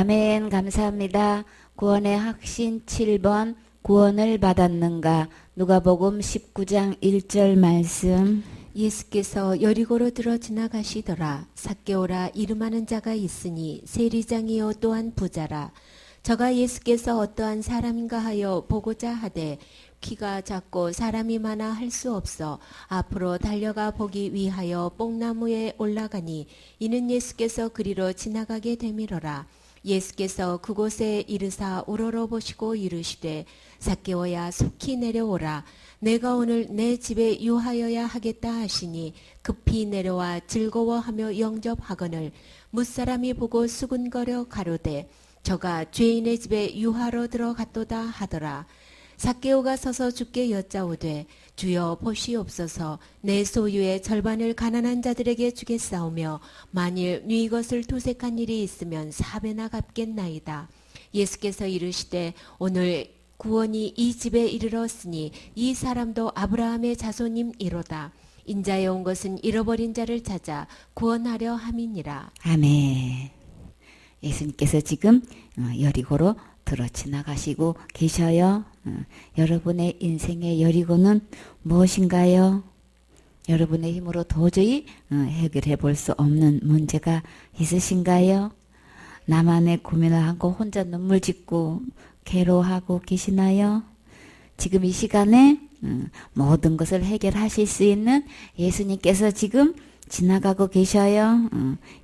아멘. 감사합니다. 구원의 확신 7번 구원을 받았는가. 누가복음 19장 1절 말씀. 예수께서 여리고로 들어 지나가시더라. 삭개오라 이름하는 자가 있으니 세리장이요 또한 부자라. 저가 예수께서 어떠한 사람인가 하여 보고자 하되 키가 작고 사람이 많아 할 수 없어 앞으로 달려가 보기 위하여 뽕나무에 올라가니 이는 예수께서 그리로 지나가게 되밀어라. 예수께서 그곳에 이르사 우러러 보시고 이르시되 삭개오야 속히 내려오라. 내가 오늘 내 집에 유하여야 하겠다 하시니 급히 내려와 즐거워하며 영접하거늘 무사람이 보고 수군거려 가로되 저가 죄인의 집에 유하러 들어갔도다 하더라. 삭개오가 서서 주께 여짜오되 주여 보시옵소서 내 소유의 절반을 가난한 자들에게 주겠사오며 만일 네 이것을 도색한 일이 있으면 4배나 갚겠나이다. 예수께서 이르시되 오늘 구원이 이 집에 이르렀으니 이 사람도 아브라함의 자손임이로다. 인자에 온 것은 잃어버린 자를 찾아 구원하려 함이니라. 아멘. 예수님께서 지금 여리고로 들어 지나가시고 계셔요. 여러분의 인생의 여리고는 무엇인가요? 여러분의 힘으로 도저히 해결해 볼 수 없는 문제가 있으신가요? 나만의 고민을 하고 혼자 눈물 짓고 괴로워하고 계시나요? 지금 이 시간에 모든 것을 해결하실 수 있는 예수님께서 지금 지나가고 계셔요.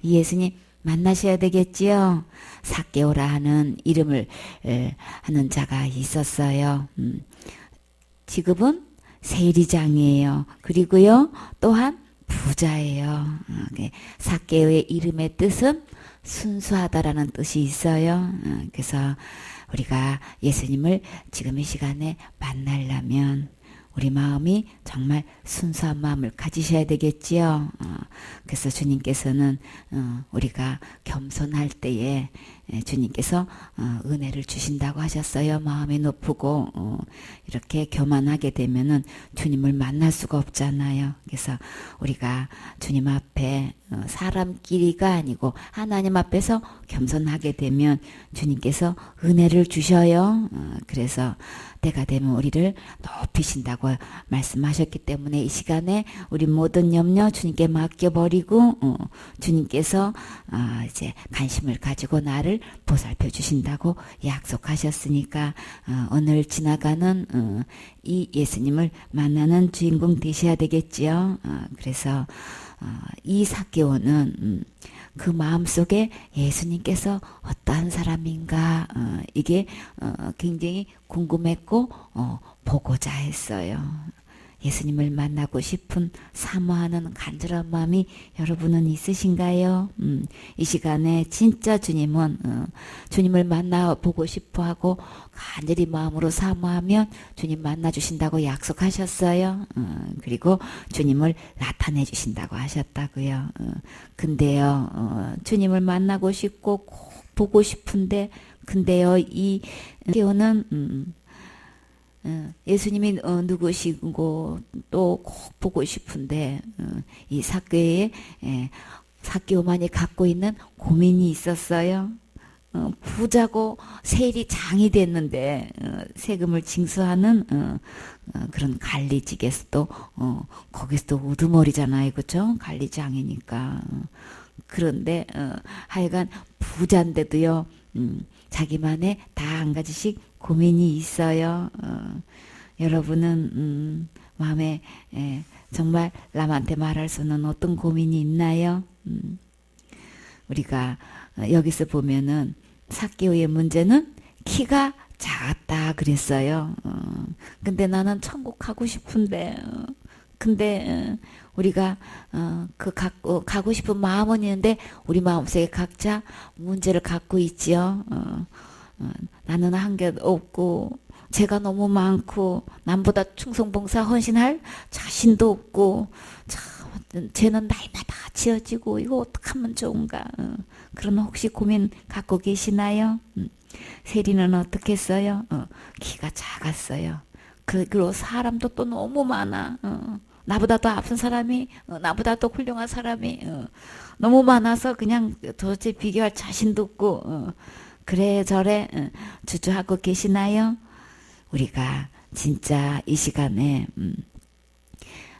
이 예수님 만나셔야 되겠지요. 삭개오라 하는 이름을 하는 자가 있었어요. 직업은 세리장이에요. 그리고요 또한 부자예요. 삭개오의 이름의 뜻은 순수하다라는 뜻이 있어요. 그래서 우리가 예수님을 지금 이 시간에 만나려면 우리 마음이 정말 순수한 마음을 가지셔야 되겠지요. 그래서 주님께서는 우리가 겸손할 때에 주님께서 은혜를 주신다고 하셨어요. 마음이 높고 이렇게 교만하게 되면은 주님을 만날 수가 없잖아요. 그래서 우리가 주님 앞에 사람끼리가 아니고 하나님 앞에서 겸손하게 되면 주님께서 은혜를 주셔요. 그래서 때가 되면 우리를 높이신다고 말씀하셨기 때문에 이 시간에 우리 모든 염려 주님께 맡겨버리고 주님께서 이제 관심을 가지고 나를 보살펴 주신다고 약속하셨으니까 오늘 지나가는 이 예수님을 만나는 주인공 되셔야 되겠지요. 그래서 이 삭개오는 그 마음속에 예수님께서 어떠한 사람인가 이게 굉장히 궁금했고 보고자 했어요. 예수님을 만나고 싶은 사모하는 간절한 마음이 여러분은 있으신가요? 이 시간에 진짜 주님은 주님을 만나보고 싶어하고 간절히 마음으로 사모하면 주님 만나주신다고 약속하셨어요. 그리고 주님을 나타내 주신다고 하셨다고요. 근데요 주님을 만나고 싶고 꼭 보고 싶은데 근데요 이 삭개오는 예수님이 누구시고 또 꼭 보고 싶은데 이 삭개오만이 갖고 있는 고민이 있었어요. 부자고 세리장이 됐는데 세금을 징수하는 그런 관리직에서도 거기서도 우두머리잖아요. 그렇죠? 관리장이니까. 그런데 하여간 부자인데도요 자기만의 다 한 가지씩 고민이 있어요. 여러분은 마음에 정말 남한테 말할 수 없는 어떤 고민이 있나요? 우리가 여기서 보면은 삭개오의 문제는 키가 작았다 그랬어요. 근데 나는 천국 가고 싶은데 근데 우리가 가고 싶은 마음은 있는데 우리 마음속에 각자 문제를 갖고 있지요. 나는 한 게 없고 죄가 너무 많고 남보다 충성봉사 헌신할 자신도 없고 참 죄는 날마다 지어지고 이거 어떡하면 좋은가. 그런 혹시 고민 갖고 계시나요? 세리는 어떻게 했어요? 키가 작았어요. 그리고 사람도 또 너무 많아. 나보다 더 앞선 사람이 나보다 더 훌륭한 사람이 너무 많아서 그냥 도저히 비교할 자신도 없고 그래 저래 주저하고 계시나요? 우리가 진짜 이 시간에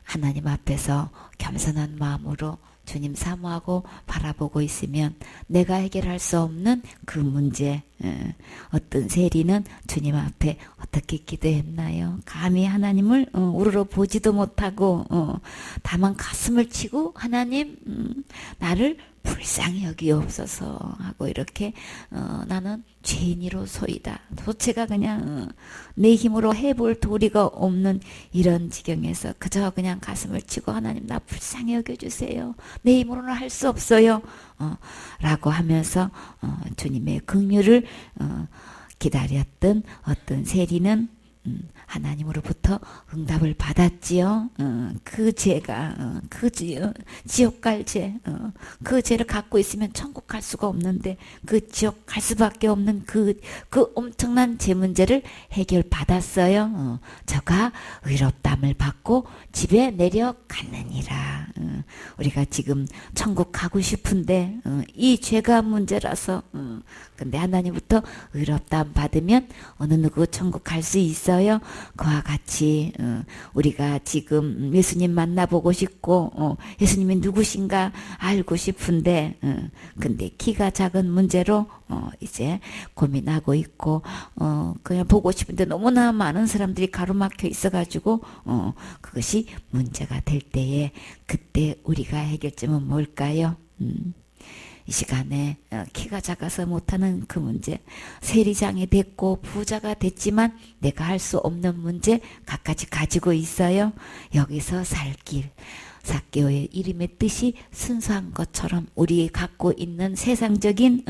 하나님 앞에서 겸손한 마음으로 주님 사모하고 바라보고 있으면 내가 해결할 수 없는 그 문제, 어떤 세리는 주님 앞에 어떻게 기도했나요? 감히 하나님을 우러러 보지도 못하고 다만 가슴을 치고 하나님 나를 불쌍히 여기옵소서 하고 이렇게 나는 죄인이로소이다. 도체가 그냥 내 힘으로 해볼 도리가 없는 이런 지경에서 그저 그냥 가슴을 치고 하나님 나 불쌍히 여겨주세요. 내 힘으로는 할 수 없어요. 라고 하면서 주님의 긍휼을 기다렸던 어떤 세리는 하나님으로부터 응답을 받았지요. 그 죄가 그 지옥 갈 죄, 그 죄를 갖고 있으면 천국 갈 수가 없는데 그 지옥 갈 수밖에 없는 그 엄청난 죄 문제를 해결 받았어요. 저가 의롭담을 받고 집에 내려갔느니라. 우리가 지금 천국 가고 싶은데 이 죄가 문제라서 근데 하나님부터 의롭담 받으면 어느 누구 천국 갈 수 있어요. 그와 같이 우리가 지금 예수님 만나보고 싶고 예수님이 누구신가 알고 싶은데 근데 키가 작은 문제로 이제 고민하고 있고 그냥 보고 싶은데 너무나 많은 사람들이 가로막혀 있어가지고 그것이 문제가 될 때에 그때 우리가 해결점은 뭘까요? 이 시간에 키가 작아서 못하는 그 문제, 세리장이 됐고 부자가 됐지만 내가 할 수 없는 문제 갖가지 가지고 있어요. 여기서 살 길, 삭개오의 이름의 뜻이 순수한 것처럼 우리 갖고 있는 세상적인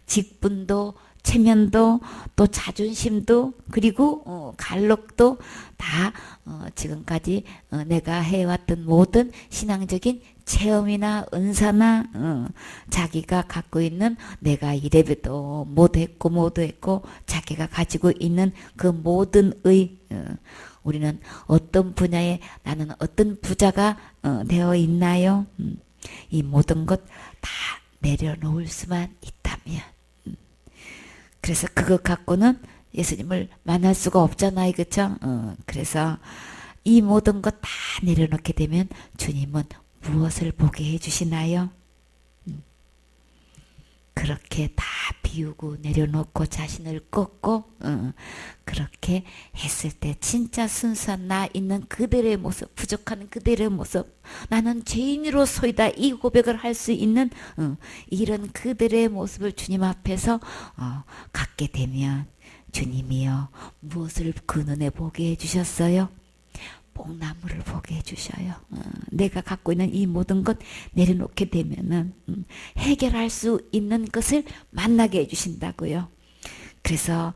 직분도 체면도 또 자존심도 그리고 간록도 다 지금까지 내가 해왔던 모든 신앙적인 체험이나 은사나 자기가 갖고 있는 내가 이래봬도 못했고 자기가 가지고 있는 그 모든 우리는 어떤 분야에 나는 어떤 부자가 되어 있나요? 이 모든 것 다 내려놓을 수만 있다면 그래서 그것 갖고는 예수님을 만날 수가 없잖아요. 그쵸? 그래서 이 모든 것 다 내려놓게 되면 주님은 무엇을 보게 해주시나요? 그렇게 다 비우고 내려놓고 자신을 꺾고 그렇게 했을 때 진짜 순수한 나 있는 그대로의 모습, 부족한 그대로의 모습, 나는 죄인으로소이다 이 고백을 할 수 있는 이런 그대로의 모습을 주님 앞에서 갖게 되면 주님이요 무엇을 그 눈에 보게 해주셨어요? 뽕나무를 보게 해주셔요. 내가 갖고 있는 이 모든 것 내려놓게 되면은 해결할 수 있는 것을 만나게 해주신다고요. 그래서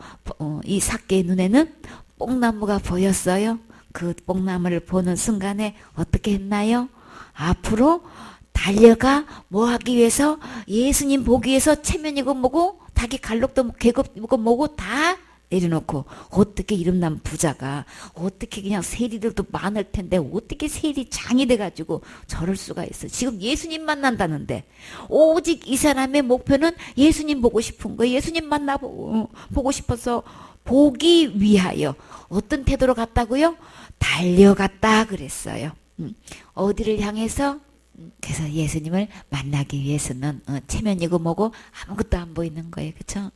이 삭개의 눈에는 뽕나무가 보였어요. 그 뽕나무를 보는 순간에 어떻게 했나요? 앞으로 달려가 뭐 하기 위해서 예수님 보기 위해서 체면이고 뭐고 자기 갈록도 계급이고 뭐고 다 내려놓고 어떻게 이름난 부자가 어떻게 그냥 세리들도 많을 텐데 어떻게 세리장이 돼가지고 저럴 수가 있어. 지금 예수님 만난다는데 오직 이 사람의 목표는 예수님 보고 싶은 거예요. 예수님 보고 싶어서 보기 위하여 어떤 태도로 갔다고요? 달려갔다 그랬어요. 어디를 향해서? 그래서 예수님을 만나기 위해서는 체면이고 뭐고 아무것도 안 보이는 거예요. 그쵸?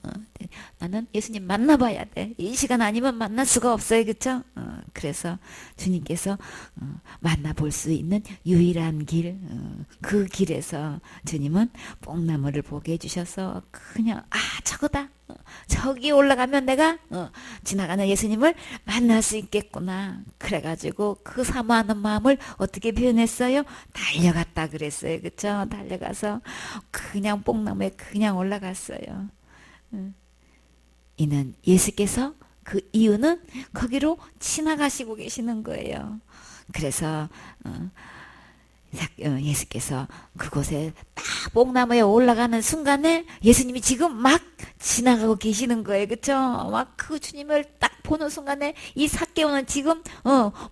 나는 예수님 만나봐야 돼. 이 시간 아니면 만날 수가 없어요. 그쵸? 그래서 주님께서 만나볼 수 있는 유일한 길, 그 길에서 주님은 뽕나무를 보게 해주셔서 그냥 저거다. 저기 올라가면 내가 지나가는 예수님을 만날 수 있겠구나. 그래가지고 그 사모하는 마음을 어떻게 표현했어요? 달려갔다 그랬어요. 그쵸? 달려가서 그냥 뽕나무에 그냥 올라갔어요. 이는 예수께서 그 이유는 거기로 지나가시고 계시는 거예요. 그래서 예수께서 그곳에 딱 뽕나무에 올라가는 순간에 예수님이 지금 막 지나가고 계시는 거예요. 그쵸? 막 그 주님을 딱 보는 순간에 이 삭개오는 지금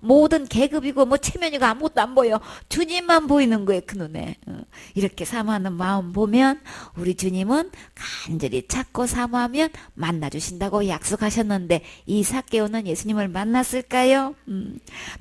모든 계급이고 뭐 체면이고 아무것도 안 보여. 주님만 보이는 거예요. 그 눈에. 이렇게 사모하는 마음 보면 우리 주님은 간절히 찾고 사모하면 만나주신다고 약속하셨는데 이 삭개오는 예수님을 만났을까요?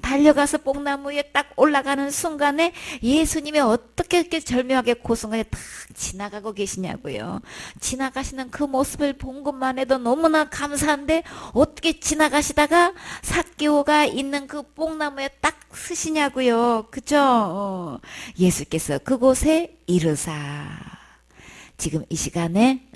달려가서 뽕나무에 딱 올라가는 순간에 예수님이 어떻게 이렇게 절묘하게 그 순간에 탁 지나가고 계시냐고요. 지나가시는 그 모습을 본 것만 해도 너무나 감사한데 어떻게 지나가시다가 삭개오가 있는 그 뽕나무에 딱 서시냐고요. 그죠? 예수께서 그곳에 이르사 지금 이 시간에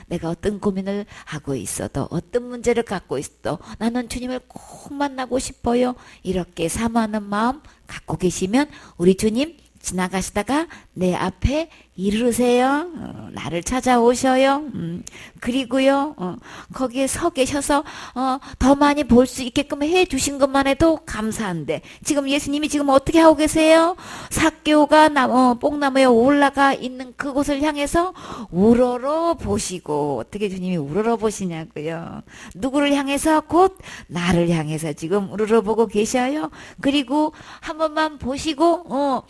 내가 어떤 고민을 하고 있어도 어떤 문제를 갖고 있어도 나는 주님을 꼭 만나고 싶어요. 이렇게 사모하는 마음 갖고 계시면 우리 주님 지나가시다가 내 앞에 이르세요. 나를 찾아오셔요. 그리고요, 거기에 서 계셔서 더 많이 볼 수 있게끔 해 주신 것만 해도 감사한데 지금 예수님이 지금 어떻게 하고 계세요? 삭개오가 뽕나무에 올라가 있는 그곳을 향해서 우러러 보시고 어떻게 주님이 우러러 보시냐고요. 누구를 향해서? 곧 나를 향해서 지금 우러러 보고 계셔요. 그리고 한 번만 보시고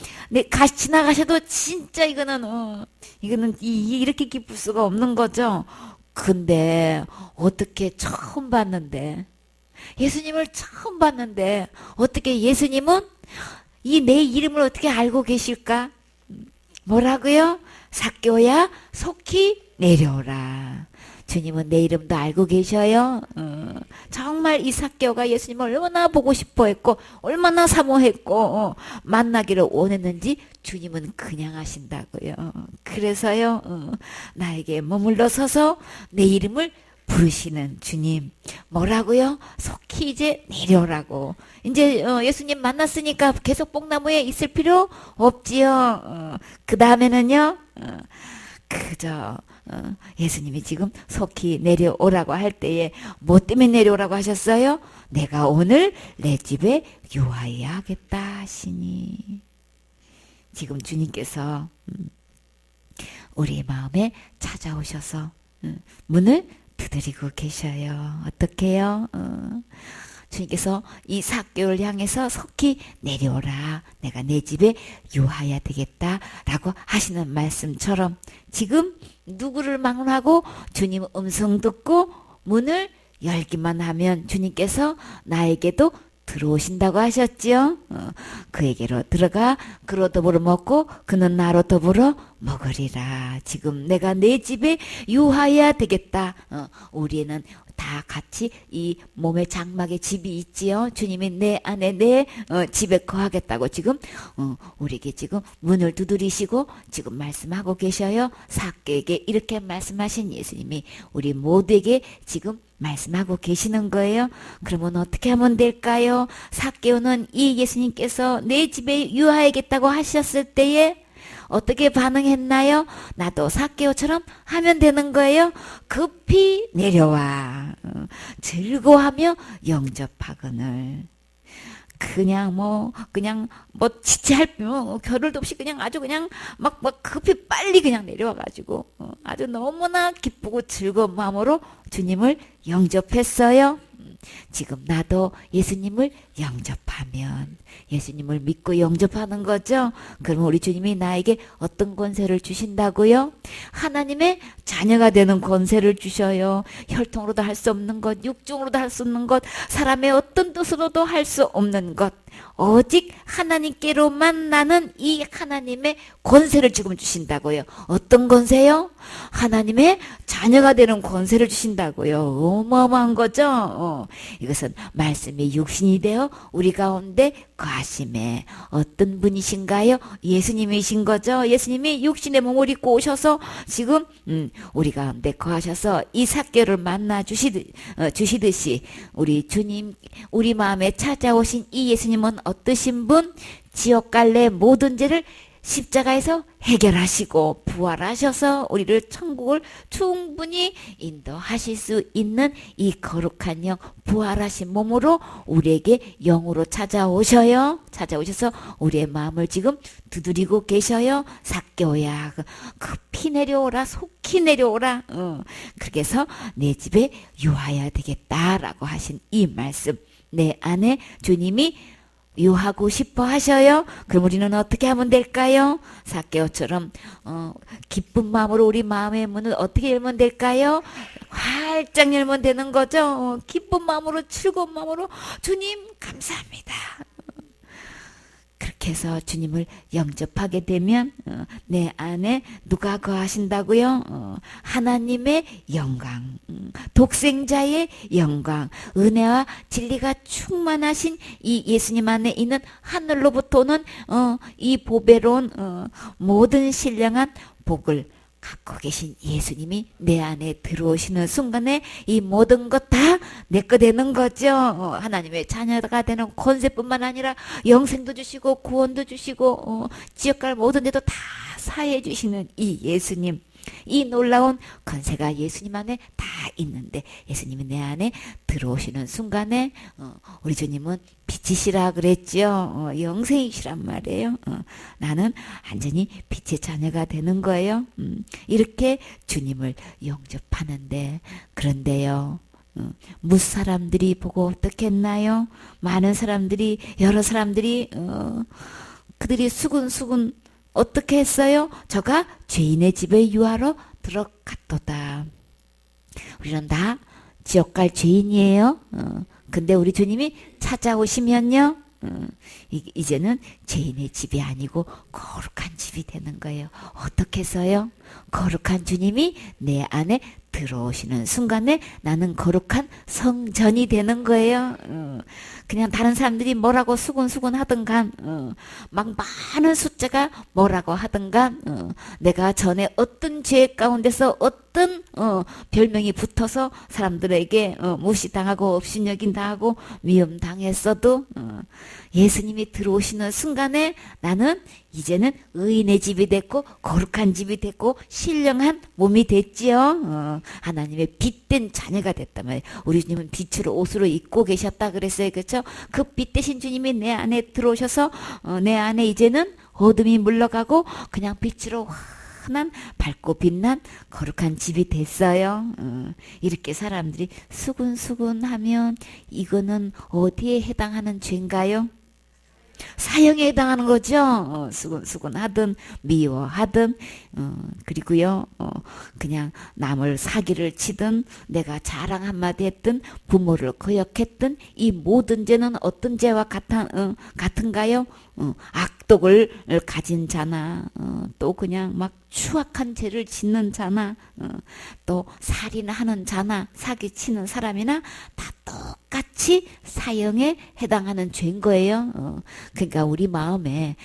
지나가셔도 진짜 이거는 이렇게 기쁠 수가 없는 거죠. 근데 어떻게 처음 봤는데 예수님을 처음 봤는데 어떻게 예수님은 이 내 이름을 어떻게 알고 계실까? 뭐라고요? 삭개오야 속히 내려오라. 주님은 내 이름도 알고 계셔요. 정말 이 삭개오가 예수님을 얼마나 보고 싶어 했고 얼마나 사모했고 만나기를 원했는지 주님은 그냥 하신다고요. 그래서요 나에게 머물러 서서 내 이름을 부르시는 주님. 뭐라고요? 속히 이제 내려오라고. 이제 예수님 만났으니까 계속 뽕나무에 있을 필요 없지요. 그 다음에는요 그저 예수님이 지금 속히 내려오라고 할 때에 뭐 때문에 내려오라고 하셨어요? 내가 오늘 내 집에 유하여야겠다 하시니. 지금 주님께서 우리 마음에 찾아오셔서 문을 두드리고 계셔요. 어떻게요? 주님께서 이 삭개오를 향해서 속히 내려오라. 내가 내 집에 유하여야 되겠다라고 하시는 말씀처럼 지금 누구를 막론하고 주님 음성 듣고 문을 열기만 하면 주님께서 나에게도 들어오신다고 하셨지요. 그에게로 들어가 그로 더불어 먹고 그는 나로 더불어 먹으리라. 지금 내가 내 집에 유하여야 되겠다. 우리는 다 같이 이 몸의 장막에 집이 있지요. 주님이 내 안에 내 집에 거하겠다고 지금 우리에게 지금 문을 두드리시고 지금 말씀하고 계셔요. 삭개에게 이렇게 말씀하신 예수님이 우리 모두에게 지금 말씀하고 계시는 거예요. 그러면 어떻게 하면 될까요? 삭개오는 이 예수님께서 내 집에 유하야겠다고 하셨을 때에 어떻게 반응했나요? 나도 삭개오처럼 하면 되는 거예요. 급히 내려와 즐거워하며 영접하거늘. 그냥 지체할 겨를도 없이 그냥 아주 그냥 막 급히 빨리 그냥 내려와가지고 아주 너무나 기쁘고 즐거운 마음으로 주님을 영접했어요. 지금 나도 예수님을 영접하면 예수님을 믿고 영접하는 거죠. 그러면 우리 주님이 나에게 어떤 권세를 주신다고요? 하나님의 자녀가 되는 권세를 주셔요. 혈통으로도 할 수 없는 것, 육종으로도 할 수 없는 것, 사람의 어떤 뜻으로도 할 수 없는 것, 오직 하나님께로만 나는 이 하나님의 권세를 지금 주신다고요. 어떤 권세요? 하나님의 자녀가 되는 권세를 주신다고요. 어마어마한 거죠. 이것은 말씀이 육신이 되어 우리 가운데 거하심에 어떤 분이신가요? 예수님이신 거죠. 예수님이 육신의 몸을 입고 오셔서 지금 우리 가운데 거하셔서 이 삭개오를 만나 주시듯이 우리 주님 우리 마음에 찾아오신 이 예수님은 어떠신 분? 지옥 갈래 모든 죄를 십자가에서 해결하시고 부활하셔서 우리를 천국을 충분히 인도하실 수 있는 이 거룩한 영, 부활하신 몸으로 우리에게 영으로 찾아오셔요. 찾아오셔서 우리의 마음을 지금 두드리고 계셔요. 삭개오야, 급히 내려오라, 속히 내려오라. 그렇게 해서 내 집에 유하여야 되겠다라고 하신 이 말씀, 내 안에 주님이 유하고 싶어 하셔요. 그럼 우리는 어떻게 하면 될까요? 삭개오처럼 기쁜 마음으로 우리 마음의 문을 어떻게 열면 될까요? 활짝 열면 되는 거죠. 기쁜 마음으로, 즐거운 마음으로, 주님 감사합니다. 그렇게 해서 주님을 영접하게 되면 내 안에 누가 거하신다고요? 하나님의 영광, 독생자의 영광, 은혜와 진리가 충만하신 이 예수님 안에 있는 하늘로부터 오는 이 보배로운 모든 신령한 복을 갖고 계신 예수님이 내 안에 들어오시는 순간에 이 모든 것 다 내 거 되는 거죠. 하나님의 자녀가 되는 권세뿐만 아니라 영생도 주시고 구원도 주시고 지옥갈 모든 데도 다 사해 주시는 이 예수님, 이 놀라운 권세가 예수님 안에 다 있는데 예수님이 내 안에 들어오시는 순간에 우리 주님은 빛이시라 그랬죠. 영생이시란 말이에요. 나는 완전히 빛의 자녀가 되는 거예요. 이렇게 주님을 영접하는데, 그런데요, 무사람들이 보고 어떻게 했나요? 많은 사람들이, 여러 사람들이 그들이 수군수군 어떻게 했어요? 저가 죄인의 집에 유하러 들어갔도다. 우리는 다 지옥 갈 죄인이에요. 근데 우리 주님이 찾아오시면요, 이제는 죄인의 집이 아니고 거룩한 집이 되는 거예요. 어떻게 해서요? 거룩한 주님이 내 안에 들어오시는 순간에 나는 거룩한 성전이 되는 거예요. 그냥 다른 사람들이 뭐라고 수군수군 하든간, 막 많은 숫자가 뭐라고 하든간, 내가 전에 어떤 죄 가운데서 어떤 별명이 붙어서 사람들에게 무시당하고 업신여긴당하고 미움당했어도 예수님이 들어오시는 순간에 나는 이제는 의인의 집이 됐고 거룩한 집이 됐고 신령한 몸이 됐지요. 하나님의 빛된 자녀가 됐단 말이에요. 우리 주님은 빛으로 옷으로 입고 계셨다 그랬어요. 그렇죠? 그 빛 대신 주님이 내 안에 들어오셔서 내 안에 이제는 어둠이 물러가고 그냥 빛으로 환한 밝고 빛난 거룩한 집이 됐어요. 이렇게 사람들이 수군수군하면 이거는 어디에 해당하는 죄인가요? 사형에 해당하는 거죠. 수군수군하든 미워하든 그리고요 그냥 남을 사기를 치든 내가 자랑 한마디 했든 부모를 거역했든 이 모든 죄는 어떤 죄와 같은가요? 악독을 가진 자나 또 그냥 막 추악한 죄를 짓는 자나 또 살인하는 자나 사기치는 사람이나 다 똑같이 사형에 해당하는 죄인 거예요. 그러니까 우리 마음에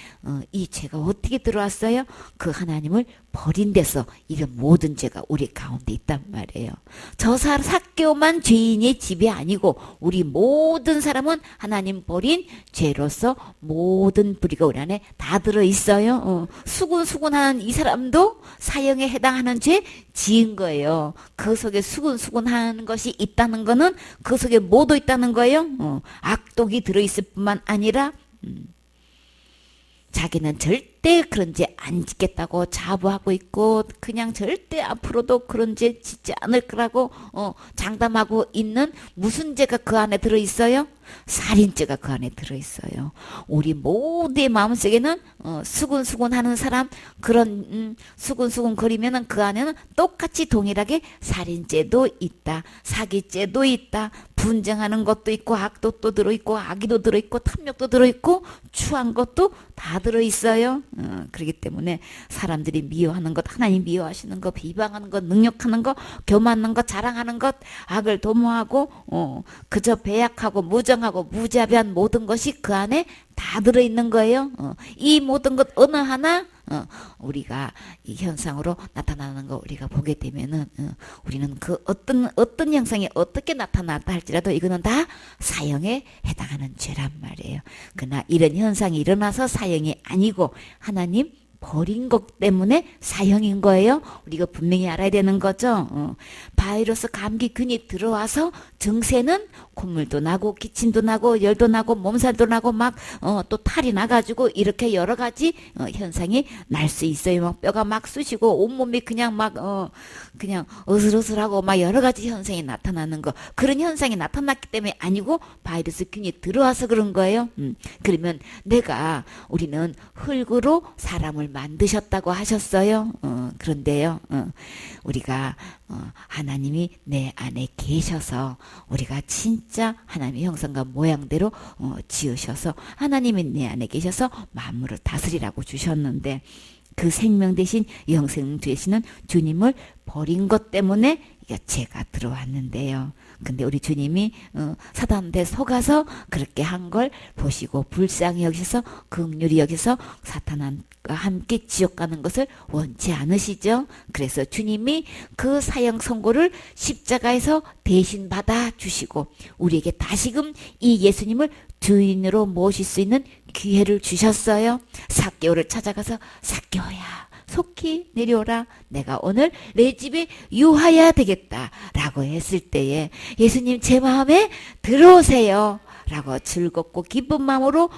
이 죄가 어떻게 들어왔어요? 그 하나님을 버린 데서 이런 모든 죄가 우리 가운데 있단 말이에요. 저 삭개오만 죄인의 집이 아니고 우리 모든 사람은 하나님 버린 죄로서 모든 불의가 우리 안에 다 들어있어요. 수군수군하는 이 사람도 사형에 해당하는 죄 지은 거예요. 그 속에 수군수군하는 것이 있다는 거는 그 속에 뭐도 있다는 거예요. 악독이 들어있을 뿐만 아니라 자기는 절대 그런 죄 안 짓겠다고 자부하고 있고 그냥 절대 앞으로도 그런 죄 짓지 않을 거라고 장담하고 있는 무슨 죄가 그 안에 들어있어요? 살인죄가 그 안에 들어있어요. 우리 모두의 마음속에는 수군수군하는 사람 그런 수군수군 거리면은 그 안에는 똑같이 동일하게 살인죄도 있다, 사기죄도 있다, 분쟁하는 것도 있고 악독도 들어있고 악의도 들어있고 탐욕도 들어있고 추한 것도 다 들어있어요. 그렇기 때문에 사람들이 미워하는 것, 하나님 미워하시는 것, 비방하는 것, 능욕하는 것, 교만하는 것, 자랑하는 것, 악을 도모하고 그저 배약하고 무정하고 무자비한 모든 것이 그 안에 다 들어있는 거예요. 이 모든 것 어느 하나 우리가 이 현상으로 나타나는 거 우리가 보게 되면은 우리는 그 어떤 형상이 어떻게 나타났다 할지라도 이거는 다 사형에 해당하는 죄란 말이에요. 그러나 이런 현상이 일어나서 사형이 아니고 하나님 버린 것 때문에 사형인 거예요. 우리가 분명히 알아야 되는 거죠. 바이러스 감기균이 들어와서 증세는 콧물도 나고 기침도 나고 열도 나고 몸살도 나고 막 또 탈이 나가지고 이렇게 여러 가지 현상이 날 수 있어요. 막 뼈가 막 쑤시고 온몸이 그냥 막 그냥 어슬어슬하고 막 여러 가지 현상이 나타나는 거. 그런 현상이 나타났기 때문에 아니고 바이러스 균이 들어와서 그런 거예요. 그러면 우리는 흙으로 사람을 만드셨다고 하셨어요. 그런데요, 우리가 하나님이 내 안에 계셔서 우리가 진짜 하나님의 형상과 모양대로 지으셔서 하나님이 내 안에 계셔서 만물을 다스리라고 주셨는데 그 생명 대신 영생 되시는 주님을 버린 것 때문에 죄가 들어왔는데요. 근데 우리 주님이 사단한테 속아서 그렇게 한 걸 보시고 불쌍히 여기셔서 긍휼히 여기서 사탄과 함께 지옥 가는 것을 원치 않으시죠. 그래서 주님이 그 사형 선고를 십자가에서 대신 받아 주시고 우리에게 다시금 이 예수님을 주인으로 모실 수 있는 기회를 주셨어요. 삭개오를 찾아가서 삭개오야 속히 내려오라. 내가 오늘 내 집에 유하여야 되겠다. 라고 했을 때에 예수님 제 마음에 들어오세요. 라고 즐겁고 기쁜 마음으로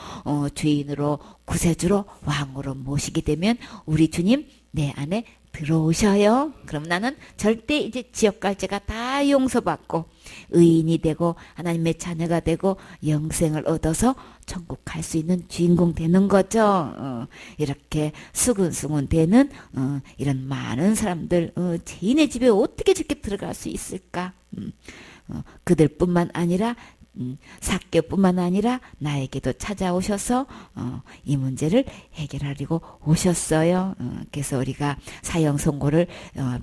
주인으로 구세주로 왕으로 모시게 되면 우리 주님 내 안에 들어오셔요. 그럼 나는 절대 이제 지옥 갈 죄가 다 용서받고 의인이 되고 하나님의 자녀가 되고 영생을 얻어서 천국 갈 수 있는 주인공 되는 거죠. 이렇게 수근수근 되는 이런 많은 사람들 죄인의 집에 어떻게 저렇게 들어갈 수 있을까? 그들뿐만 아니라 삭개뿐만 아니라 나에게도 찾아오셔서 이 문제를 해결하려고 오셨어요. 그래서 우리가 사형 선고를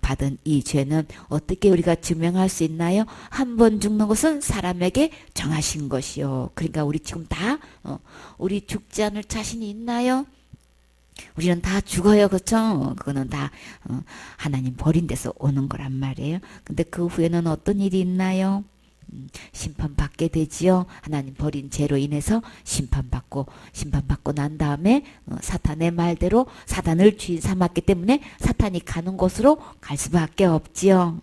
받은 이 죄는 어떻게 우리가 증명할 수 있나요? 한 번 죽는 것은 사람에게 정하신 것이요. 그러니까 우리 지금 다 우리 죽지 않을 자신이 있나요? 우리는 다 죽어요. 그렇죠? 그거는 다 하나님 버린 데서 오는 거란 말이에요. 근데 그 후에는 어떤 일이 있나요? 심판받게 되지요. 하나님 버린 죄로 인해서 심판받고 난 다음에 사탄의 말대로 사단을 주인 삼았기 때문에 사탄이 가는 곳으로 갈 수밖에 없지요.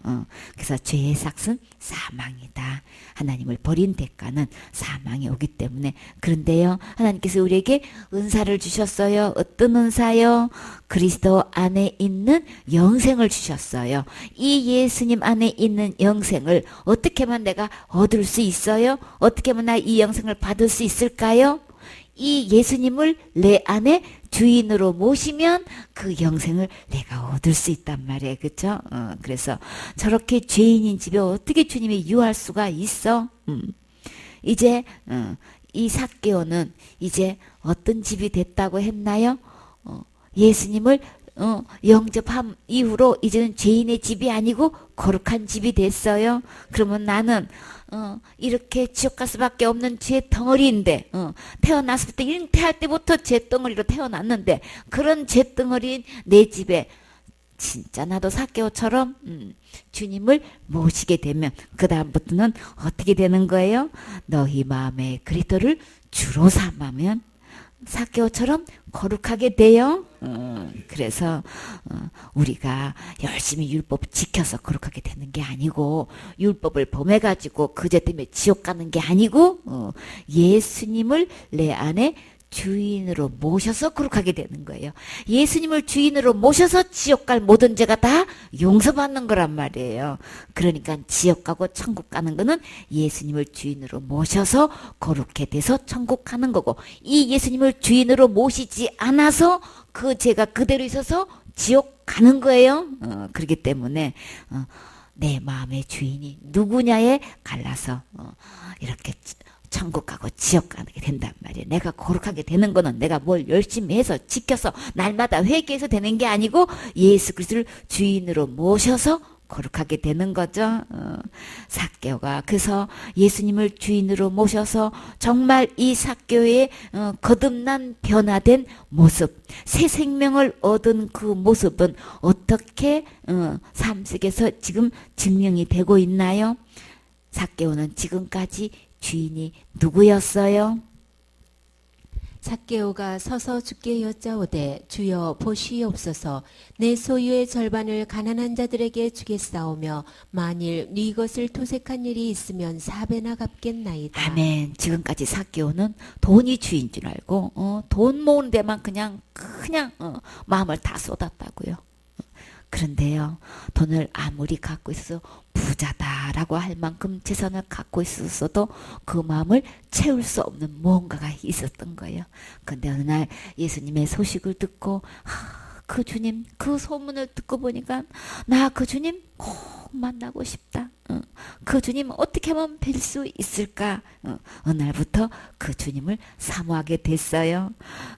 그래서 죄의 삭은 사망이다. 하나님을 버린 대가는 사망이 오기 때문에. 그런데요, 하나님께서 우리에게 은사를 주셨어요. 어떤 은사요? 그리스도 안에 있는 영생을 주셨어요. 이 예수님 안에 있는 영생을 어떻게 하면 내가 얻을 수 있어요? 어떻게 하면 나 이 영생을 받을 수 있을까요? 이 예수님을 내 안에 주인으로 모시면 그 영생을 내가 얻을 수 있단 말이에요. 그렇죠? 그래서 저렇게 죄인인 집에 어떻게 주님이 유할 수가 있어? 이제 이 삭개오는 이제 어떤 집이 됐다고 했나요? 예수님을 영접한 이후로 이제는 죄인의 집이 아니고 거룩한 집이 됐어요. 그러면 나는 이렇게 지옥 갈 수밖에 없는 죄 덩어리인데 태어났을 때 잉태할 때부터 죄 덩어리로 태어났는데 그런 죄 덩어리인 내 집에 진짜 나도 삭개오처럼 주님을 모시게 되면 그 다음부터는 어떻게 되는 거예요? 너희 마음에 그리스도를 주로 삼으면 삭개오처럼 거룩하게 돼요. 그래서 우리가 열심히 율법 지켜서 거룩하게 되는 게 아니고 율법을 범해가지고 그 죄 때문에 지옥 가는 게 아니고 예수님을 내 안에 주인으로 모셔서 거룩하게 되는 거예요. 예수님을 주인으로 모셔서 지옥 갈 모든 죄가 다 용서받는 거란 말이에요. 그러니까 지옥 가고 천국 가는 거는 예수님을 주인으로 모셔서 거룩해 돼서 천국 가는 거고 이 예수님을 주인으로 모시지 않아서 그 죄가 그대로 있어서 지옥 가는 거예요. 그렇기 때문에 내 마음의 주인이 누구냐에 갈라서 이렇게 천국 가고 지옥 가게 된단 말이에요. 내가 거룩하게 되는 거는 내가 뭘 열심히 해서 지켜서 날마다 회개해서 되는 게 아니고 예수 그리스도를 주인으로 모셔서 거룩하게 되는 거죠. 삭개오가 그래서 예수님을 주인으로 모셔서 정말 이 삭개오의 거듭난 변화된 모습, 새 생명을 얻은 그 모습은 어떻게 삶 속에서 지금 증명이 되고 있나요? 삭개오는 지금까지 주인이 누구였어요? 삭개오가 서서 주께 여짜오되 주여 보시옵소서 내 소유의 절반을 가난한 자들에게 주겠사오며 만일 네 것을 토색한 일이 있으면 4배나 갚겠나이다. 아멘. 지금까지 삭개오는 돈이 주인 줄 알고 돈 모으는 데만 그냥 마음을 다 쏟았다고요. 그런데요, 돈을 아무리 갖고 있어서 부자다라고 할 만큼 재산을 갖고 있었어도 그 마음을 채울 수 없는 무언가가 있었던 거예요. 근데 어느 날 예수님의 소식을 듣고 그 주님, 그 소문을 듣고 보니까 나 그 주님 꼭 만나고 싶다. 그 주님 어떻게 하면 뵐 수 있을까? 어느 날부터 그 주님을 사모하게 됐어요.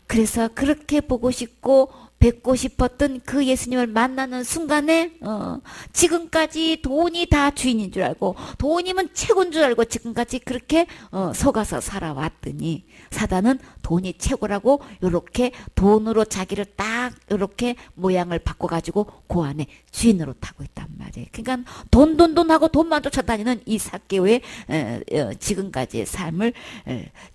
그래서 그렇게 보고 싶고 뵙고 싶었던 그 예수님을 만나는 순간에 지금까지 돈이 다 주인인 줄 알고 돈이면 최고인 줄 알고 지금까지 그렇게 속아서 살아왔더니 사단은 돈이 최고라고 요렇게 돈으로 자기를 딱 요렇게 모양을 바꿔가지고 그 안에 주인으로 타고 있단 말이에요. 그러니까 돈 하고 돈만 쫓아다니는 이 삭개오의 지금까지의 삶을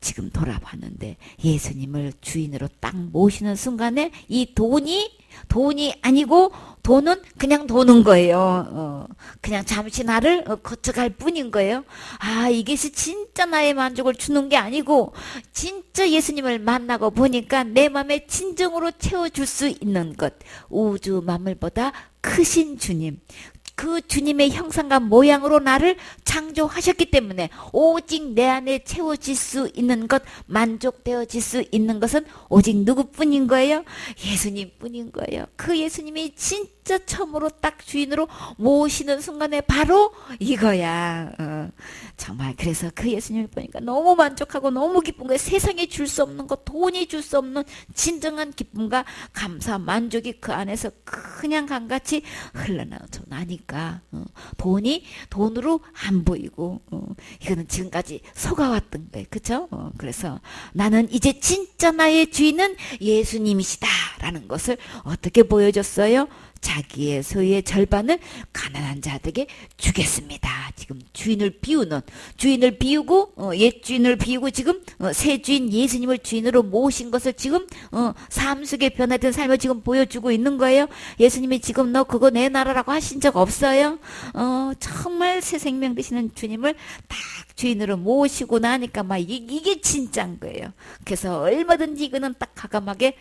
지금 돌아봤는데 예수님을 주인으로 딱 모시는 순간에 이 돈이 아니고 돈은 그냥 도는 거예요. 그냥 잠시 나를 거쳐갈 뿐인 거예요. 이것이 진짜 나의 만족을 주는 게 아니고 진짜 예수님을 만나고 보니까 내 마음에 진정으로 채워줄 수 있는 것, 우주 만물보다 크신 주님, 그 주님의 형상과 모양으로 나를 창조하셨기 때문에 오직 내 안에 채워질 수 있는 것, 만족되어질 수 있는 것은 오직 누구뿐인 거예요? 예수님뿐인 거예요. 그 예수님이 진짜 처음으로 딱 주인으로 모시는 순간에 바로 이거야. 정말 그래서 그 예수님을 보니까 너무 만족하고 너무 기쁜 거예요. 세상에 줄 수 없는 것, 돈이 줄 수 없는 진정한 기쁨과 감사, 만족이 그 안에서 그냥 강같이 흘러나오니까 돈이 돈으로 안 보이고 이거는 지금까지 속아왔던 거예요. 그렇죠? 그래서 나는 이제 진짜 나의 주인은 예수님이시다라는 것을 어떻게 보여줬어요? 자기의 소유의 절반을 가난한 자들에게 주겠습니다. 지금 주인을 비우고 옛 주인을 비우고 지금 새 주인 예수님을 주인으로 모신 것을 지금 삶 속에 변화된 삶을 지금 보여주고 있는 거예요. 예수님이 지금 너 그거 내 나라라고 하신 적 없어요. 정말 새 생명 되시는 주님을 딱 주인으로 모시고 나니까 막 이게 진짜인 거예요. 그래서 얼마든지 이거는 딱 가감하게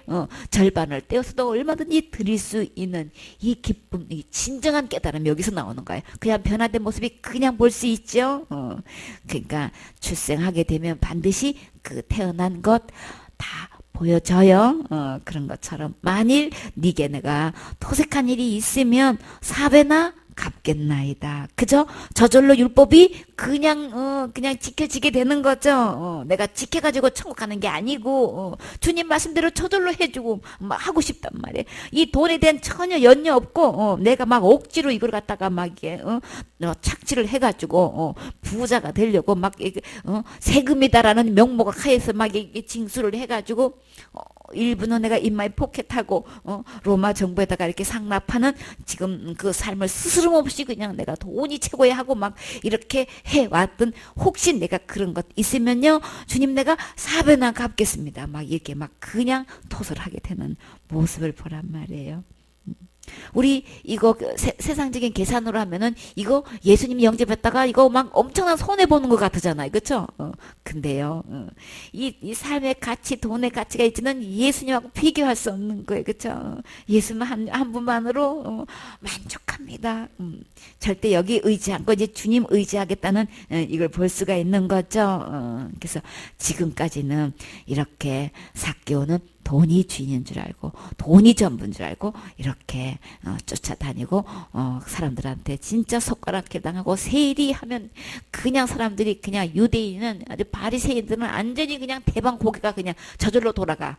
절반을 떼어서도 얼마든지 드릴 수 있는 이 기쁨, 이 진정한 깨달음이 여기서 나오는 거예요. 그냥 변화된 모습이 그냥 볼 수 있죠. 그러니까 출생하게 되면 반드시 그 태어난 것 다 보여져요. 그런 것처럼 만일 네게 내가 토색한 일이 있으면 4배나 갚겠나이다. 그죠? 저절로 율법이 그냥 지켜지게 되는 거죠. 내가 지켜가지고 천국 가는 게 아니고 주님 말씀대로 저절로 해주고 막 하고 싶단 말이에요. 이 돈에 대한 전혀 연려 없고 내가 막 억지로 이걸 갖다가 막 이게 착취를 해가지고 부자가 되려고 막 세금이다라는 명목 하에서 막 이게 징수를 해가지고 일부는 내가 인마에 포켓하고 로마 정부에다가 이렇게 상납하는 지금 그 삶을 스스럼없이 그냥 내가 돈이 최고야 하고 막 이렇게 해왔던 혹시 내가 그런 것 있으면요 주님 내가 4배나 갚겠습니다 막 이렇게 막 그냥 토설하게 되는 모습을 보란 말이에요. 우리 이거 세상적인 계산으로 하면은 이거 예수님 영접했다가 이거 막 엄청난 손해 보는 것 같잖아요, 그렇죠? 근데요, 이 삶의 가치, 돈의 가치가 있지는 예수님하고 비교할 수 없는 거예요, 그렇죠? 예수님 한 분만으로 만족합니다. 절대 여기 의지 않고 이제 주님 의지하겠다는 이걸 볼 수가 있는 거죠. 그래서 지금까지는 이렇게 삭개오는 돈이 주인인 줄 알고 돈이 전부인 줄 알고 이렇게 쫓아다니고 사람들한테 진짜 손가락질 당하고 세리하면 그냥 사람들이 그냥 유대인은 아주 바리새인들은 완전히 그냥 대방 고개가 그냥 저절로 돌아가.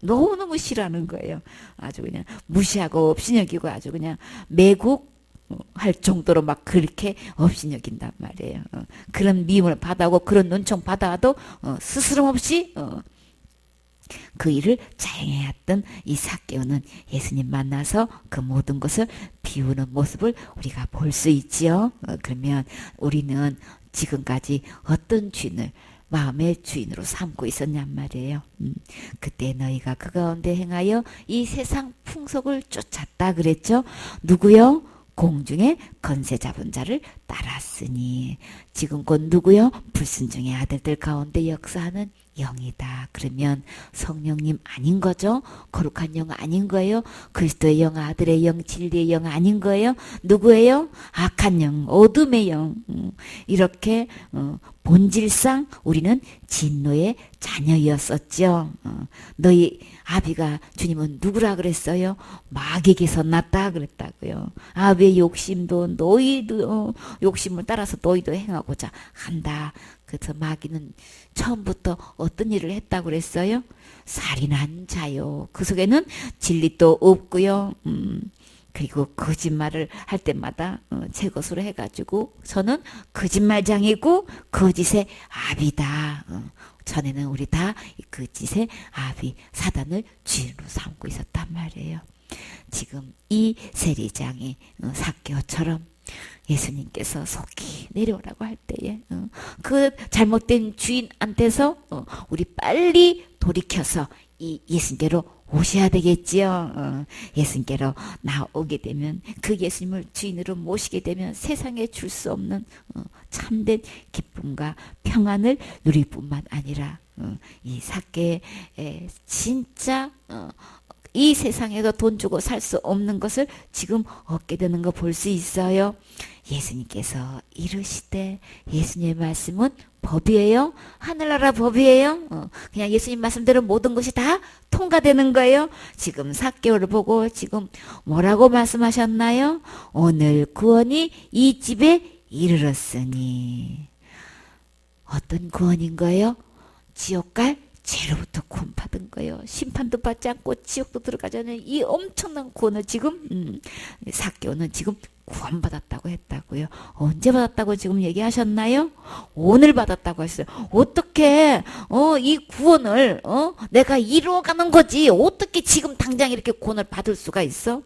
너무너무 싫어하는 거예요. 아주 그냥 무시하고 업신여기고 아주 그냥 매국 할 정도로 막 그렇게 업신여긴단 말이에요. 그런 미움을 받아오고 그런 눈총 받아와도 스스럼 없이 그 일을 자행해왔던 이 삭개오는 예수님 만나서 그 모든 것을 비우는 모습을 우리가 볼 수 있지요. 그러면 우리는 지금까지 어떤 주인을 마음의 주인으로 삼고 있었냔 말이에요. 그때 너희가 그 가운데 행하여 이 세상 풍속을 쫓았다 그랬죠. 누구요? 공중에 건세 잡은 자를 따랐으니. 지금 곧 누구요? 불순종의 아들들 가운데 역사하는 영이다. 그러면 성령님 아닌 거죠? 거룩한 영 아닌 거예요? 그리스도의 영, 아들의 영, 진리의 영 아닌 거예요? 누구예요? 악한 영, 어둠의 영. 이렇게 본질상 우리는 진노의 자녀였었죠. 너희 아비가 주님은 누구라 그랬어요? 마귀에게서 났다 그랬다고요. 아비의 욕심도 너희도 욕심을 따라서 너희도 행하고자 한다. 그래서 마귀는 처음부터 어떤 일을 했다고 그랬어요? 살인한 자요. 그 속에는 진리도 없고요. 그리고 거짓말을 할 때마다 제 것으로 해가지고 저는 거짓말장이고 거짓의 아비다. 전에는 우리 다 거짓의 아비 사단을 주인으로 삼고 있었단 말이에요. 지금 이 세리장이 삭개오처럼 예수님께서 속히 내려오라고 할 때에 그 잘못된 주인한테서 우리 빨리 돌이켜서 이 예수님께로 오셔야 되겠지요. 예수님께로 나오게 되면 그 예수님을 주인으로 모시게 되면 세상에 줄 수 없는 참된 기쁨과 평안을 누릴 뿐만 아니라 이 삭개의 진짜 이 세상에서 돈 주고 살 수 없는 것을 지금 얻게 되는 거 볼 수 있어요. 예수님께서 이르시되, 예수님의 말씀은 법이에요. 하늘나라 법이에요. 그냥 예수님 말씀대로 모든 것이 다 통과되는 거예요. 지금 삭개오를 보고 지금 뭐라고 말씀하셨나요? 오늘 구원이 이 집에 이르렀으니. 어떤 구원인 거예요? 지옥 갈 죄로부터 구원받은 거예요. 심판도 받지 않고 지옥도 들어가지 않는 이 엄청난 구원을 지금 삭개오는 지금 구원받았다고 했다고요. 언제 받았다고 지금 얘기하셨나요? 오늘 받았다고 했어요. 어떻게 이 구원을 내가 이루어가는 거지. 어떻게 지금 당장 이렇게 구원을 받을 수가 있어?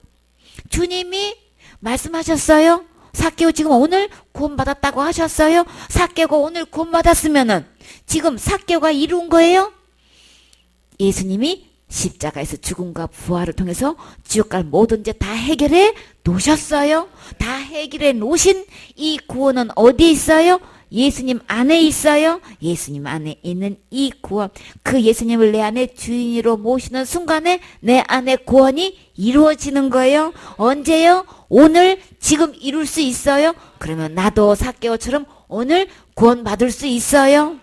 주님이 말씀하셨어요. 삭개오 지금 오늘 구원받았다고 하셨어요. 삭개오가 오늘 구원받았으면은 지금 삭개오가 이룬 거예요. 예수님이 십자가에서 죽음과 부활을 통해서 지옥 갈 모든 죄 다 해결해 놓으셨어요. 다 해결해 놓으신 이 구원은 어디에 있어요? 예수님 안에 있어요. 예수님 안에 있는 이 구원, 그 예수님을 내 안에 주인으로 모시는 순간에 내 안에 구원이 이루어지는 거예요. 언제요? 오늘 지금 이룰 수 있어요? 그러면 나도 삭개오처럼 오늘 구원 받을 수 있어요.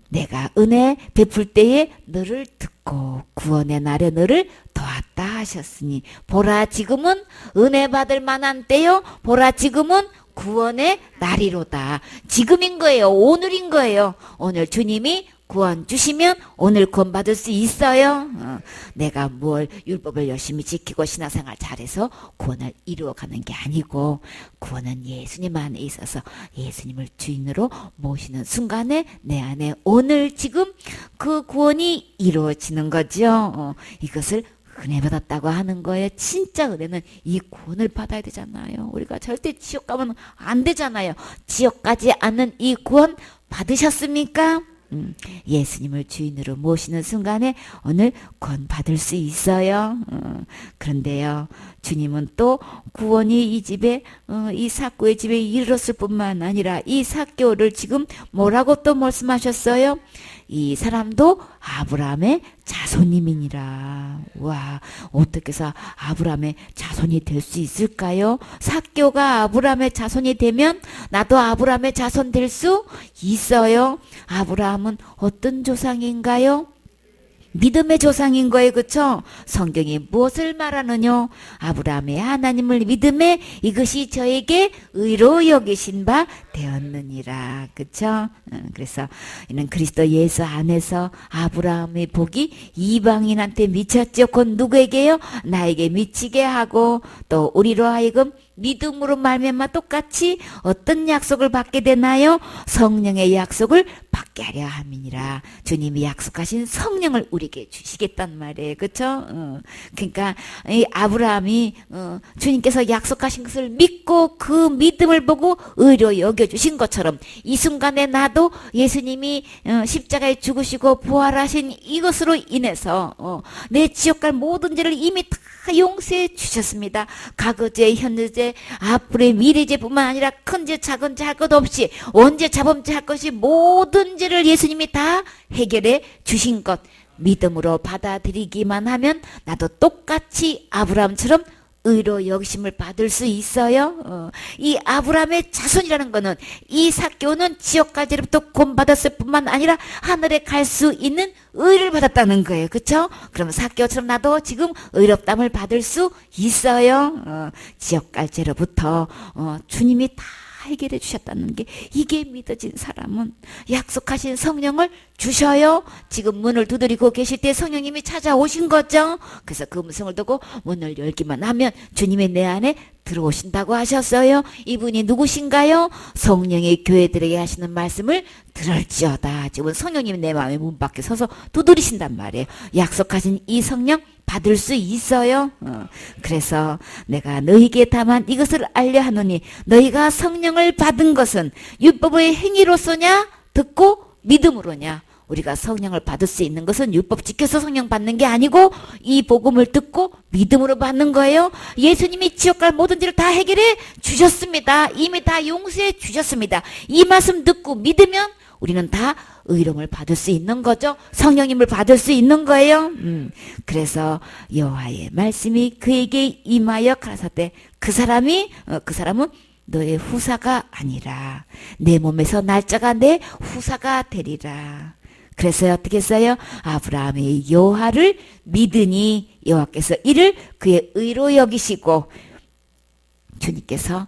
내가 은혜 베풀 때에 너를 듣고 구원의 날에 너를 도왔다 하셨으니, 보라 지금은 은혜 받을 만한 때요. 보라 지금은 구원의 날이로다. 지금인 거예요. 오늘인 거예요. 오늘 주님이 구원 주시면 오늘 구원 받을 수 있어요. 내가 뭘 율법을 열심히 지키고 신앙생활 잘해서 구원을 이루어가는 게 아니고, 구원은 예수님 안에 있어서 예수님을 주인으로 모시는 순간에 내 안에 오늘 지금 그 구원이 이루어지는 거죠. 이것을 은혜 받았다고 하는 거예요. 진짜 은혜는 이 구원을 받아야 되잖아요. 우리가 절대 지옥 가면 안 되잖아요. 지옥 가지 않는 이 구원 받으셨습니까? 예수님을 주인으로 모시는 순간에 오늘 구원 받을 수 있어요. 그런데요, 주님은 또 구원이 이 집에, 이 삭개오의 집에 이르렀을 뿐만 아니라 이 삭개오를 지금 뭐라고 또 말씀하셨어요? 이 사람도 아브라함의 자손님이니라. 와, 어떻게 해서 아브라함의 자손이 될 수 있을까요? 삭개오가 아브라함의 자손이 되면 나도 아브라함의 자손 될 수 있어요. 아브라함은 어떤 조상인가요? 믿음의 조상인 거예요. 그쵸? 성경이 무엇을 말하느냐? 아브라함의 하나님을 믿음에 이것이 저에게 의로 여기신 바 되었느니라. 그쵸? 그래서 이는 그리스도 예수 안에서 아브라함의 복이 이방인한테 미쳤죠. 곧 누구에게요? 나에게 미치게 하고, 또 우리로 하여금 믿음으로 말미암아 똑같이 어떤 약속을 받게 되나요? 성령의 약속을 받게 하려 함이니라. 주님이 약속하신 성령을 우리에게 주시겠단 말이에요. 그렇죠? 그러니까 이 아브라함이 주님께서 약속하신 것을 믿고 그 믿음을 보고 의로 여겨주신 것처럼 이 순간에 나도 예수님이 십자가에 죽으시고 부활하신 이것으로 인해서 내 지옥 갈 모든 죄를 이미 다 용서해 주셨습니다. 과거죄, 현재죄, 앞으로의 미래죄뿐만 아니라 큰 죄, 작은 죄 할 것 없이 원죄, 자범죄 할 것이 모든 죄를 예수님이 다 해결해 주신 것 믿음으로 받아들이기만 하면 나도 똑같이 아브라함처럼 의로 여기심을 받을 수 있어요. 이 아브라함의 자손이라는 거는 이 삭개오는 지옥 갈 죄로부터 구원받았을 뿐만 아니라 하늘에 갈 수 있는 의를 받았다는 거예요. 그렇죠? 그럼 삭개오처럼 나도 지금 의롭담을 받을 수 있어요. 지옥 갈 죄로부터 주님이 다 해결해 주셨다는 게 이게 믿어진 사람은 약속하신 성령을 주셔요. 지금 문을 두드리고 계실 때 성령님이 찾아오신 거죠. 그래서 그 음성을 듣고 문을 열기만 하면 주님이 내 안에 들어오신다고 하셨어요. 이분이 누구신가요? 성령이 교회들에게 하시는 말씀을 들을지어다. 지금 성령님이 내 마음의 문 밖에 서서 두드리신단 말이에요. 약속하신 이 성령 받을 수 있어요. 그래서 내가 너희에게 다만 이것을 알려 하노니 너희가 성령을 받은 것은 율법의 행위로서냐 듣고 믿음으로냐. 우리가 성령을 받을 수 있는 것은 율법 지켜서 성령 받는 게 아니고 이 복음을 듣고 믿음으로 받는 거예요. 예수님이 지옥 갈 모든 죄를 다 해결해 주셨습니다. 이미 다 용서해 주셨습니다. 이 말씀 듣고 믿으면 우리는 다 의로움을 받을 수 있는 거죠. 성령님을 받을 수 있는 거예요. 그래서 여호와의 말씀이 그에게 임하여 가라사대 그 사람은 너의 후사가 아니라 내 몸에서 날짜가 내 후사가 되리라. 그래서 어떻게 했어요? 아브라함의 여호와를 믿으니 여호와께서 이를 그의 의로 여기시고 주님께서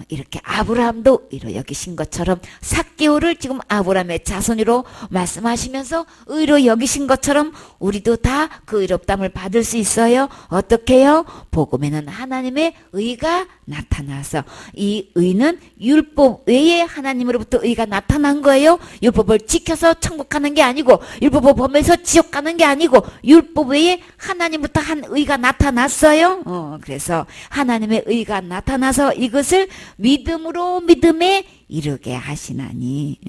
이렇게 아브라함도 의로 여기신 것처럼 삭개오를 지금 아브라함의 자손으로 말씀하시면서 의로 여기신 것처럼 우리도 다 그 의롭담을 받을 수 있어요. 어떻게 해요? 복음에는 하나님의 의가 나타나서 이 의는 율법 외에 하나님으로부터 의가 나타난 거예요. 율법을 지켜서 천국 가는 게 아니고 율법을 범해서 지옥 가는 게 아니고 율법 외에 하나님부터 한 의가 나타났어요. 그래서 하나님의 의가 나타나서 이것을 믿음으로 믿음에 이르게 하시나니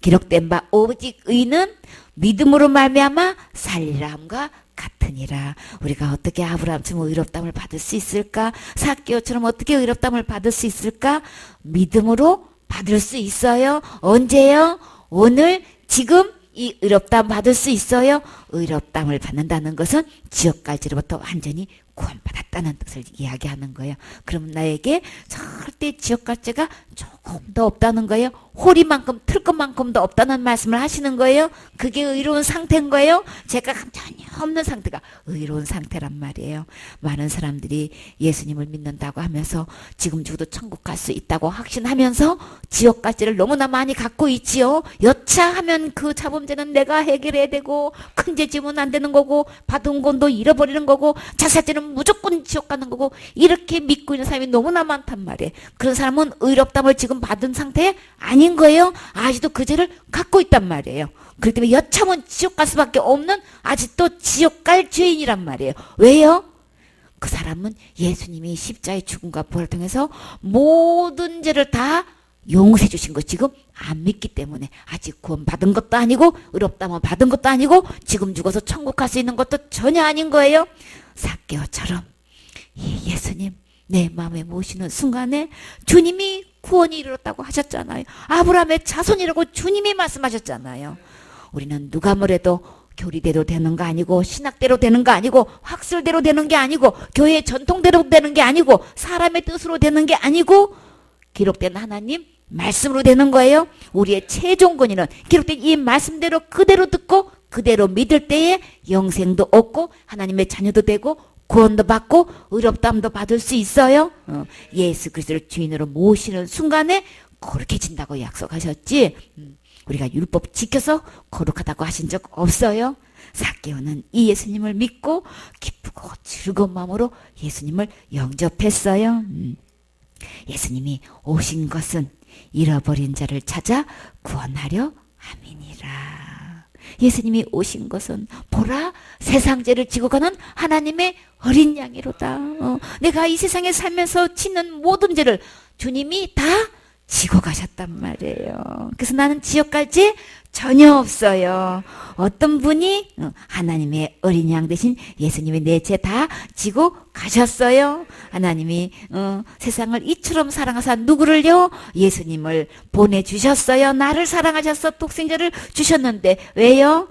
기록된 바 오직 의는 믿음으로 말미암아 살리라 함과 같으니라. 우리가 어떻게 아브라함처럼 의롭담을 받을 수 있을까? 삭개오처럼 어떻게 의롭담을 받을 수 있을까? 믿음으로 받을 수 있어요. 언제요? 오늘 지금 이 의롭담 받을 수 있어요. 의롭담을 받는다는 것은 지옥 갈 죄로부터 완전히 구원받았다는 뜻을 이야기하는 거예요. 그럼 나에게 절대 지옥 갈 죄가 조금도 없다는 거예요. 호리만큼 틀 것만큼도 없다는 말씀을 하시는 거예요. 그게 의로운 상태인 거예요. 죄가 전혀 없는 상태가 의로운 상태란 말이에요. 많은 사람들이 예수님을 믿는다고 하면서 지금 죽어도 천국 갈 수 있다고 확신하면서 지옥 갈 죄를 너무나 많이 갖고 있지요. 여차하면 그 자범죄는 내가 해결해야 되고 큰 죄 지으면 안 되는 거고 받은 건도 잃어버리는 거고 자살죄는 무조건 지옥 가는 거고 이렇게 믿고 있는 사람이 너무나 많단 말이에요. 그런 사람은 의롭담을 지금 받은 상태에 아닌 거예요. 아직도 그 죄를 갖고 있단 말이에요. 그렇기 때문에 여차하면 지옥 갈 수밖에 없는 아직도 지옥 갈 죄인이란 말이에요. 왜요? 그 사람은 예수님이 십자가의 죽음과 부활을 통해서 모든 죄를 다 용서해 주신 거 지금 안 믿기 때문에 아직 구원 받은 것도 아니고 의롭다면 받은 것도 아니고 지금 죽어서 천국 갈 수 있는 것도 전혀 아닌 거예요. 삭개오처럼 이 예수님 내 마음에 모시는 순간에 주님이 구원이 이르렀다고 하셨잖아요. 아브라함의 자손이라고 주님이 말씀하셨잖아요. 우리는 누가 뭐래도 교리대로 되는 거 아니고 신학대로 되는 거 아니고 학술대로 되는 게 아니고 교회 전통대로 되는 게 아니고 사람의 뜻으로 되는 게 아니고 기록된 하나님 말씀으로 되는 거예요. 우리의 최종 권위는 기록된 이 말씀대로 그대로 듣고 그대로 믿을 때에 영생도 얻고 하나님의 자녀도 되고 구원도 받고 의롭다함도 받을 수 있어요. 예수 그리스도를 주인으로 모시는 순간에 거룩해진다고 약속하셨지. 우리가 율법 지켜서 거룩하다고 하신 적 없어요. 삭개오는 이 예수님을 믿고 기쁘고 즐거운 마음으로 예수님을 영접했어요. 예수님이 오신 것은 잃어버린 자를 찾아 구원하려 아멘이라. 예수님이 오신 것은 보라 세상 죄를 지고 가는 하나님의 어린 양이로다. 내가 이 세상에 살면서 짓는 모든 죄를 주님이 다 지고 가셨단 말이에요. 그래서 나는 지옥 갈 죄 전혀 없어요. 어떤 분이 하나님의 어린 양 대신 예수님이 내 죄 다 지고 가셨어요. 하나님이 세상을 이처럼 사랑하사 누구를요? 예수님을 보내주셨어요. 나를 사랑하셔서 독생자를 주셨는데 왜요?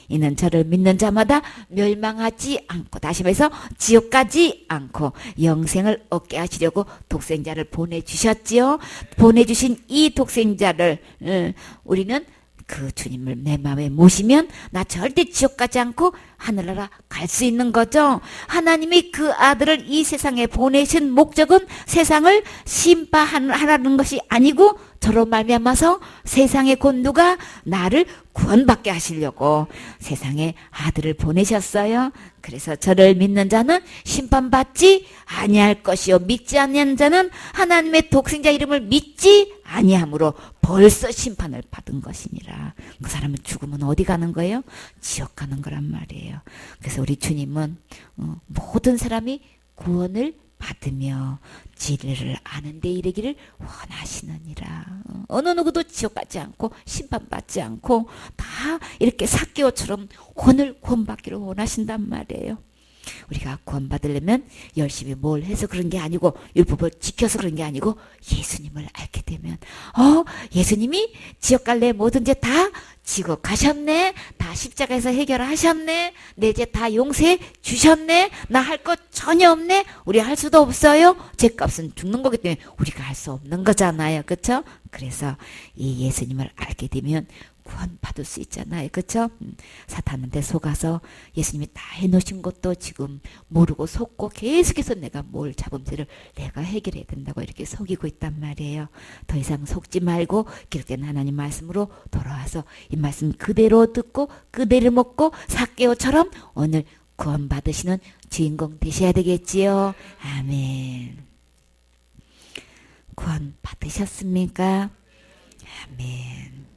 이는 저를 믿는 자마다 멸망하지 않고, 다시 말해서 지옥 가지 않고 영생을 얻게 하시려고 독생자를 보내주셨지요. 보내주신 이 독생자를 우리는 그 주님을 내 마음에 모시면 나 절대 지옥 가지 않고 하늘나라 갈 수 있는 거죠. 하나님이 그 아들을 이 세상에 보내신 목적은 세상을 심판하라는 것이 아니고 저로 말미암아서 세상에 곧 누가 나를 구원받게 하시려고 세상에 아들을 보내셨어요. 그래서 저를 믿는 자는 심판받지 아니할 것이요 믿지 아니하는 자는 하나님의 독생자 이름을 믿지 아니함으로 벌써 심판을 받은 것이니라. 그 사람은 죽으면 어디 가는 거예요? 지옥 가는 거란 말이에요. 그래서 우리 주님은 모든 사람이 구원을 받으며 진리를 아는 데 이르기를 원하시느니라. 어느 누구도 지옥 가지 않고 심판받지 않고 다 이렇게 삭개오처럼 오늘 구원받기를 원하신단 말이에요. 우리가 구원받으려면 열심히 뭘 해서 그런 게 아니고 율법을 지켜서 그런 게 아니고 예수님을 알게 되면 예수님이 지옥 갈래 모든 죄 다 지고 가셨네. 다 십자가에서 해결하셨네. 내 죄 다 용서해 주셨네. 나 할 것 전혀 없네. 우리 할 수도 없어요. 죄값은 죽는 거기 때문에 우리가 할 수 없는 거잖아요. 그렇죠? 그래서 이 예수님을 알게 되면 구원받을 수 있잖아요. 그렇죠? 사탄한테 속아서 예수님이 다 해놓으신 것도 지금 모르고 속고 계속해서 내가 뭘 잡음새를 내가 해결해야 된다고 이렇게 속이고 있단 말이에요. 더 이상 속지 말고 기록된 하나님 말씀으로 돌아와서 이 말씀 그대로 듣고 그대로 먹고 삭개오처럼 오늘 구원받으시는 주인공 되셔야 되겠지요. 아멘. 구원 받으셨습니까? 아멘.